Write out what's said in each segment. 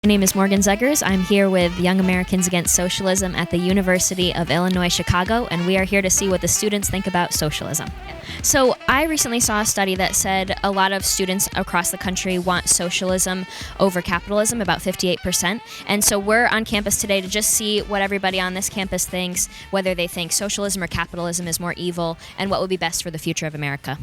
My name is Morgan Zeggers. I'm here with Young Americans Against Socialism at the University of Illinois Chicago, and we are here to see what the students think about socialism. So I recently saw a study that said a lot of students across the country want socialism over capitalism, about 58%. And so we're on campus today to just see what everybody on this campus thinks, whether they think socialism or capitalism is more evil, and what would be best for the future of America.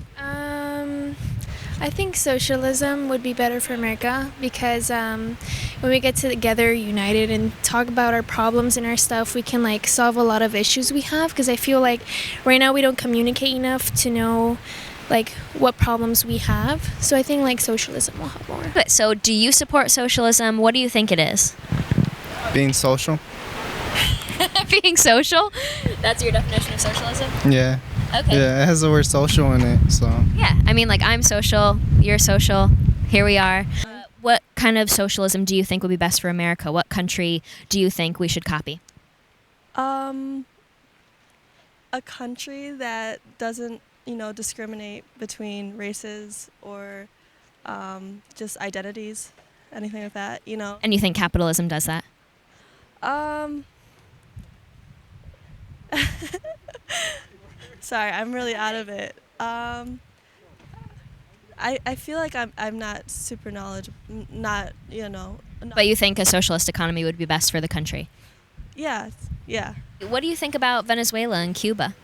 I think socialism would be better for America because when we get together united and talk about our problems and our stuff, we can solve a lot of issues we have, because I feel like right now we don't communicate enough to know what problems we have. So I think socialism will help more. So do you support socialism? What do you think it is? Being social. Being social? That's your definition of socialism? Yeah. Okay. Yeah, it has the word social in it, so. Yeah, I mean, I'm social, you're social, here we are. What kind of socialism do you think would be best for America? What country do you think we should copy? A country that doesn't, discriminate between races or just identities, anything like that, And you think capitalism does that? Sorry, I'm really out of it. I feel like I'm not super knowledgeable, not. But you think a socialist economy would be best for the country? Yeah. What do you think about Venezuela and Cuba?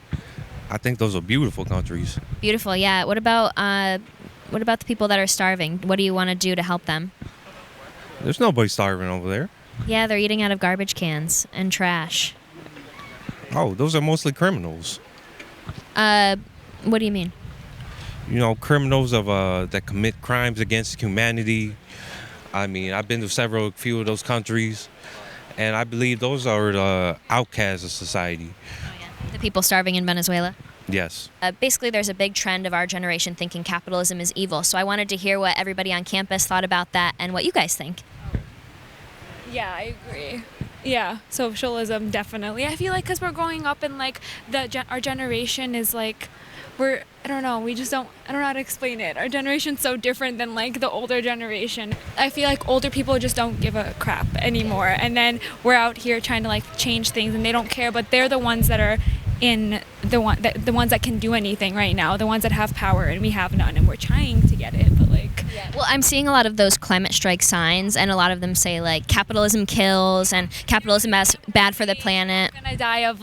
I think those are beautiful countries. Beautiful, yeah. What about the people that are starving? What do you want to do to help them? There's nobody starving over there. Yeah, they're eating out of garbage cans and trash. Oh, those are mostly criminals. What do you mean? Criminals that commit crimes against humanity. I mean, I've been to few of those countries, and I believe those are the outcasts of society. Oh, yeah. The people starving in Venezuela? Yes. Basically, there's a big trend of our generation thinking capitalism is evil. So I wanted to hear what everybody on campus thought about that and what you guys think. Yeah, I agree. Yeah, socialism, definitely. I feel like because we're growing up in our generation is I don't know, I don't know how to explain it. Our generation's so different than the older generation. I feel like older people just don't give a crap anymore. And then we're out here trying to change things and they don't care, but they're the ones that are the ones that can do anything right now, the ones that have power, and we have none, and we're trying to get it, but Yeah, well, I'm seeing a lot of those climate strike signs, and a lot of them say capitalism kills and capitalism is bad for the planet. We're gonna die of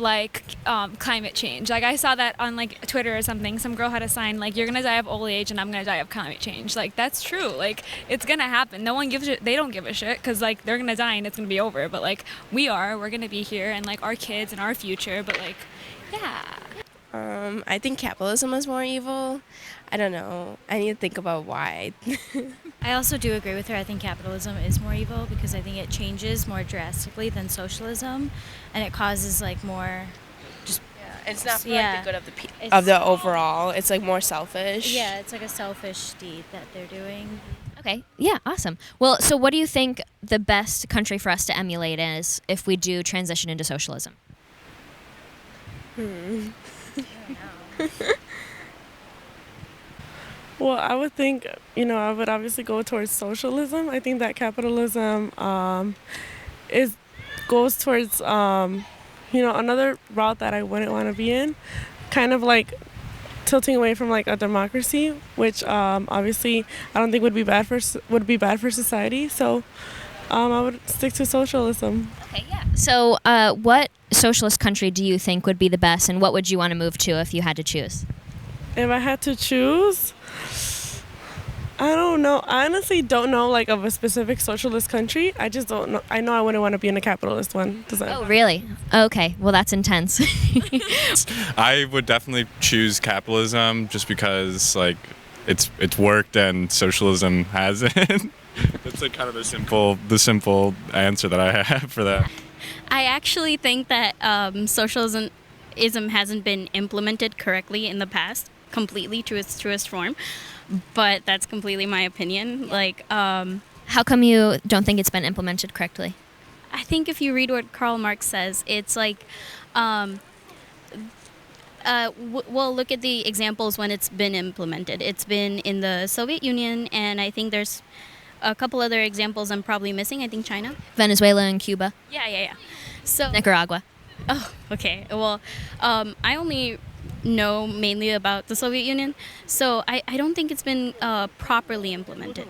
climate change. I saw that on Twitter or something. Some girl had a sign you're gonna die of old age and I'm gonna die of climate change. That's true. It's gonna happen. No one gives a shit. They don't give a shit because they're gonna die and it's gonna be over. But we're gonna be here, and our kids and our future. But yeah. I think capitalism is more evil. I don't know. I need to think about why. I also do agree with her. I think capitalism is more evil because I think it changes more drastically than socialism, and it causes more. It's not for the good of the overall. It's more selfish. Yeah, it's a selfish deed that they're doing. Okay, yeah, awesome. Well, so what do you think the best country for us to emulate is if we do transition into socialism? I don't know. Well, I would think, I would obviously go towards socialism. I think that capitalism goes towards, another route that I wouldn't want to be in, kind of tilting away from a democracy, which obviously I don't think would be bad for society. So I would stick to socialism. Okay, yeah. So what socialist country do you think would be the best, and what would you want to move to if you had to choose? If I had to choose, I don't know. I honestly don't know of a specific socialist country. I just don't know. I know I wouldn't want to be in a capitalist one. Oh, really? Okay. Well, that's intense. I would definitely choose capitalism just because it's worked and socialism hasn't. That's kind of the simple answer that I have for that. I actually think that socialism hasn't been implemented correctly in the past, completely to its truest form, but that's completely my opinion. How come you don't think it's been implemented correctly? I think if you read what Karl Marx says, it's well, look at the examples when it's been implemented. It's been in the Soviet Union, and I think there's a couple other examples I'm probably missing. I think China. Venezuela and Cuba. Yeah. So Nicaragua. Oh, okay. Well, I only know mainly about the Soviet Union, so I don't think it's been properly implemented.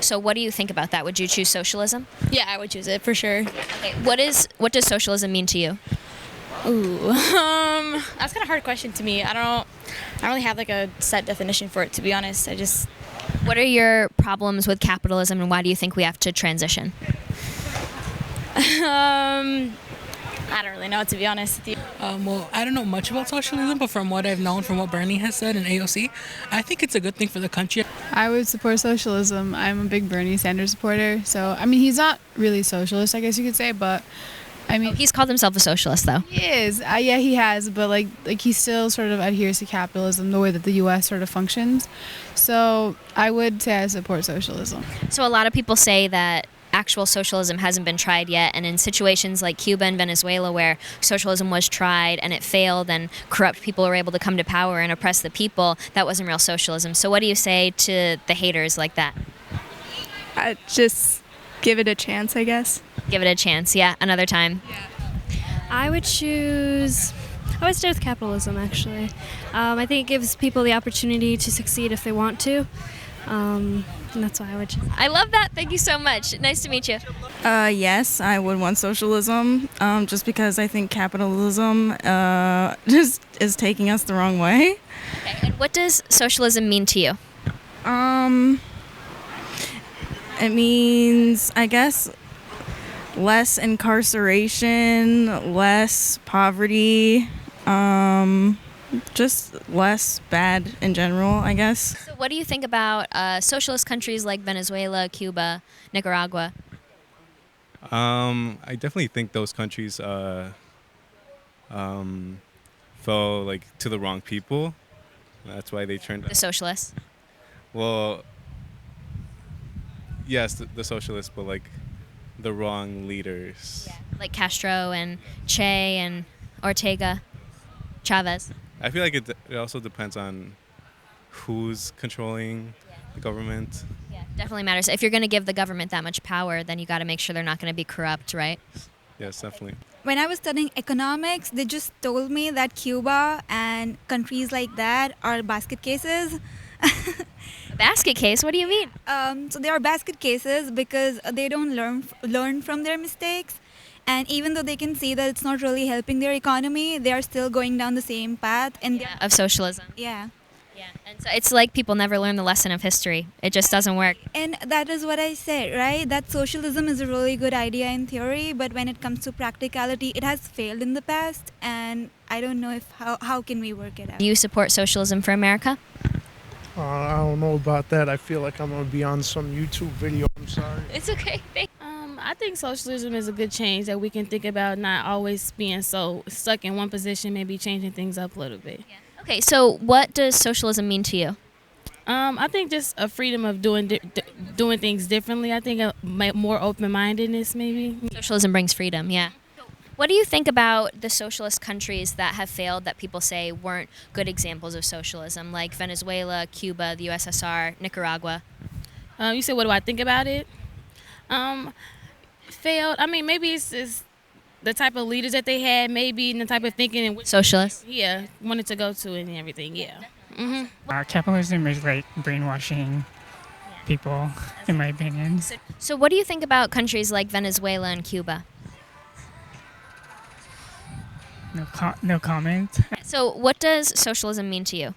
So what do you think about that? Would you choose socialism? Yeah, I would choose it for sure. Okay, what does socialism mean to you? Ooh, that's kind of a hard question to me. I don't really have like a set definition for it, to be honest. What are your problems with capitalism, and why do you think we have to transition? I don't really know, to be honest with you. Well, I don't know much about socialism, but from what I've known, from what Bernie has said in AOC, I think it's a good thing for the country. I would support socialism. I'm a big Bernie Sanders supporter. So, I mean, he's not really socialist, I guess you could say, but I mean... he's called himself a socialist, though. He is. Yeah, he has, but like he still sort of adheres to capitalism, the way that the U.S. sort of functions. So I would say I support socialism. So a lot of people say that actual socialism hasn't been tried yet, and in situations like Cuba and Venezuela where socialism was tried and it failed and corrupt people were able to come to power and oppress the people, that wasn't real socialism. So what do you say to the haters like that? Just give it a chance, I guess. Give it a chance, yeah, another time. Yeah. I would stay with capitalism, actually. I think it gives people the opportunity to succeed if they want to. And that's why I would choose. I love that. Thank you so much. Nice to meet you. Yes, I would want socialism, just because I think capitalism just is taking us the wrong way. Okay. And what does socialism mean to you? It means, I guess, less incarceration, less poverty, just less bad in general, I guess. So what do you think about socialist countries like Venezuela, Cuba, Nicaragua? I definitely think those countries fell like to the wrong people. That's why they turned the socialists. Well, yes, the socialists, but like the wrong leaders. Yeah, like Castro and Che and Ortega, Chavez. I feel like it also depends on who's controlling the government. Yeah, definitely matters. If you're going to give the government that much power, then you got to make sure they're not going to be corrupt, right? Yes, definitely. When I was studying economics, they just told me that Cuba and countries like that are basket cases. Basket case? What do you mean? So they are basket cases because they don't learn from their mistakes. And even though they can see that it's not really helping their economy, they are still going down the same path. And of socialism. Yeah. Yeah, and so it's like people never learn the lesson of history. It just doesn't work. And that is what I said, right? That socialism is a really good idea in theory, but when it comes to practicality, it has failed in the past, and I don't know how can we work it out. Do you support socialism for America? I don't know about that. I feel like I'm going to be on some YouTube video. I'm sorry. It's okay. I think socialism is a good change that we can think about, not always being so stuck in one position, maybe changing things up a little bit. Yeah. Okay, so what does socialism mean to you? I think just a freedom of doing things differently. I think a more open-mindedness, maybe. Socialism brings freedom, yeah. What do you think about the socialist countries that have failed that people say weren't good examples of socialism, like Venezuela, Cuba, the USSR, Nicaragua? You said, what do I think about it? Failed. I mean, maybe it's the type of leaders that they had, maybe, and the type of thinking and socialists. Yeah, wanted to go to and everything. Yeah. Capitalism is like brainwashing people, in my opinion. So, what do you think about countries like Venezuela and Cuba? No comment. So, what does socialism mean to you?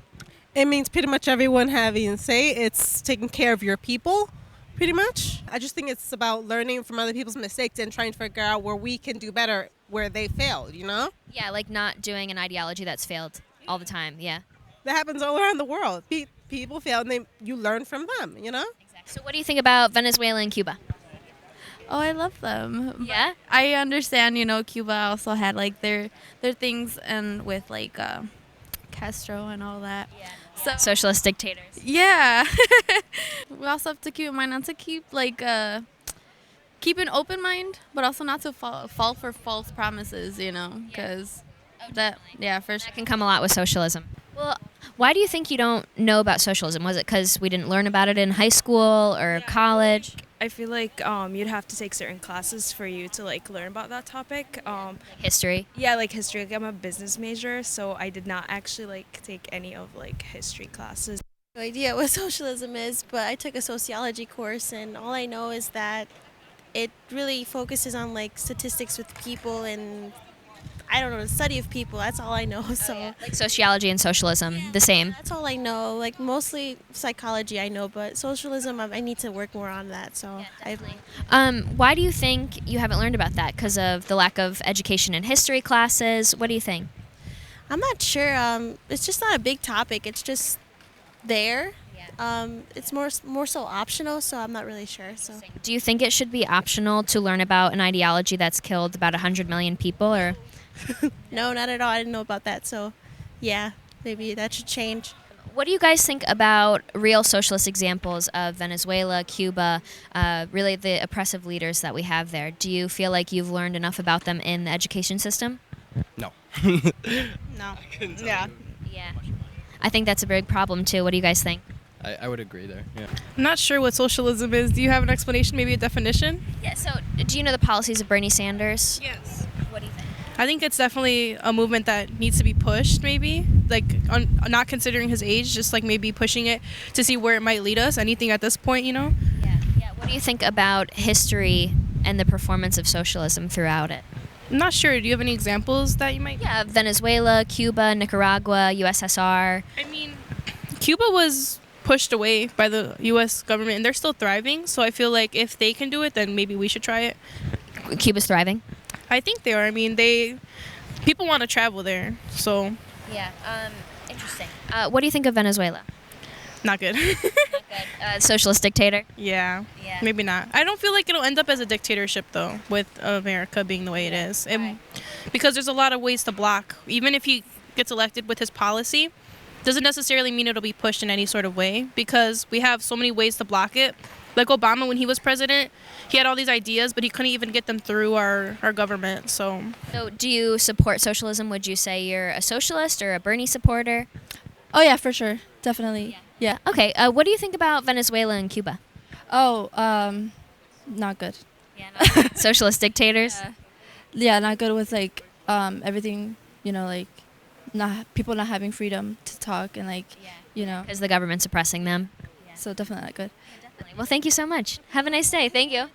It means pretty much everyone having a say. It's taking care of your people. Pretty much. I just think it's about learning from other people's mistakes and trying to figure out where we can do better where they failed, you know? Yeah, like not doing an ideology that's failed all the time, yeah. That happens all around the world. People fail and you learn from them, you know? Exactly. So what do you think about Venezuela and Cuba? Oh, I love them. Yeah? I understand, Cuba also had like their things and with like Castro and all that. Yeah. So, socialist dictators. Yeah. We also have to keep in mind not to keep keep an open mind, but also not to fall for false promises, because that can come a lot with socialism. Well, Why do you think you don't know about socialism? Was it because we didn't learn about it in high school or college? I feel like you'd have to take certain classes for you to like learn about that topic. History? Yeah, like history. Like, I'm a business major, so I did not actually like take any of like history classes. No idea what socialism is, but I took a sociology course, and all I know is that it really focuses on like statistics with people and I don't know, the study of people. That's all I know. So Like sociology and socialism, the same. that's all I know. Like mostly psychology I know, but socialism I need to work more on that. So Why do you think you haven't learned about that? Because of the lack of education in history classes? What do you think? I'm not sure. It's just not a big topic. It's just there. It's more so optional, so I'm not really sure. So Do you think it should be optional to learn about an ideology that's killed about 100 million people, or? no, not at all. I didn't know about that. So yeah, maybe that should change. What do you guys think about real socialist examples of Venezuela, Cuba, really the oppressive leaders that we have there? Do you feel like you've learned enough about them in the education system? No. No. Yeah. Yeah. I think that's a big problem too. What do you guys think? I would agree there. Yeah. I'm not sure what socialism is. Do you have an explanation, maybe a definition? Yeah, so do you know the policies of Bernie Sanders? Yes. What do you think? I think it's definitely a movement that needs to be pushed, maybe. Like, not considering his age, just like maybe pushing it to see where it might lead us. Anything at this point, you know? Yeah. What do you think about history and the performance of socialism throughout it? I'm not sure. Do you have any examples that you might? Yeah, Venezuela, Cuba, Nicaragua, USSR. I mean, Cuba was pushed away by the U.S. government, and they're still thriving. So I feel like if they can do it, then maybe we should try it. Cuba's thriving? I think they are. I mean, people want to travel there, so. Yeah, interesting. What do you think of Venezuela? Not good. Socialist dictator? Yeah, maybe not. I don't feel like it'll end up as a dictatorship, though, with America being the way it is. And because there's a lot of ways to block. Even if he gets elected with his policy, doesn't necessarily mean it'll be pushed in any sort of way, because we have so many ways to block it. Like Obama, when he was president, he had all these ideas, but he couldn't even get them through our government. So do you support socialism? Would you say you're a socialist or a Bernie supporter? Oh, yeah, for sure. Definitely. Yeah. Okay. What do you think about Venezuela and Cuba? Oh, not good. Yeah, socialist dictators? Yeah, not good with, like, everything, you know, like, people not having freedom to talk and, like, you know. Because the government's suppressing them. So definitely not good. Well, thank you so much. Have a nice day. Thank you.